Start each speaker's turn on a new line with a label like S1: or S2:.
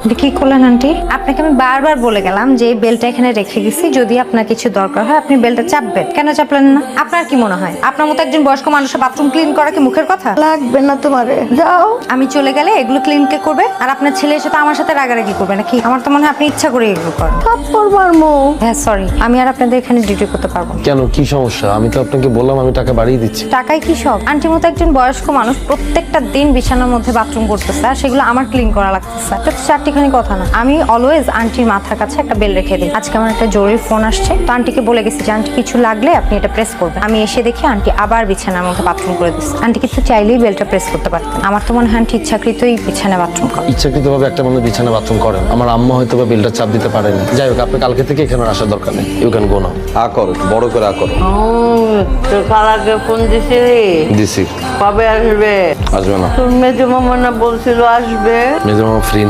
S1: কি করলেন আন্টি? আপনাকে আমি বারবার বলে গেলাম যে এই বেলটা এখানে রেখে গেছি, যদি আপনার কিছু দরকার হয় আপনি বেলটা চাপবেন। কেন চাপলেন না? আপনার কি মনে হয় আপনার মতো একজন বয়স্ক মানুষের বাথরুম ক্লিন করা কি মুখের কথা?
S2: লাগবে না তোমারে, যাও।
S1: আমি চলে গেলে এগুলো ক্লিন কে করবে? আর আপনার ছেলে এসে তো আমার সাথে রাগারাগি করবে নাকি? আমার তো মনে হয় আপনি ইচ্ছা করে এগুলো করেন।
S2: থাপ্পড় মারমু।
S1: হ্যাঁ সরি, আমি আর আপনাদের এখানে ডিউটি করতে পারবো না।
S3: কেন, কি সমস্যা? আমি তো আপনাকে বললাম আমি টাকা বাড়িয়ে দিচ্ছি।
S1: টাকায় কি সব? আন্টির মতো একজন বয়স্ক মানুষ প্রত্যেকটা দিন বিছানার মধ্যে বাথরুম করতেছে আর সেগুলো আমার ক্লিন করা লাগতেছে। এটা তো চারটিখানি কথা না। আমি অলওয়েজ আন্টির মাথার কাছে একটা বেল রেখে দিই। আজকে আমার একটা জরুরি ফোন আসছে, তো আন্টিকে বলে গেছি যে আন্টি কিছু লাগলে আপনি এটা প্রেস করবেন। আমি এসে দেখি আন্টি আবার বিছানার মধ্যে বাথরুম করে দিচ্ছে। আন্টি কিন্তু চাইলেই বেলটা প্রেস করতে পারতেন। আমার তো মনে হয় আন্টি ইচ্ছাকৃতই বিছানায় বাথরুম করে।
S3: ইচ্ছাকৃতভাবে একটা মানুষ বিছানা বাথরুম করেন। আমার আম্মা হয়তো বা বিলটা চাপ দিতে পারেনি। যাই হোক, আপনি কালকে থেকে এখানে আসার দরকার নেই। ইউ ক্যান গো নাও।
S4: আ করো, বড় করে আ করো।
S2: তোর খালাকে ফোন দিছিলি?
S3: দিছি।
S2: কবে আসবে?
S3: আসবে না,
S2: তোর মেজো মামা না বলছিল আসবে?
S3: মেজর মামা ফ্রি নেই।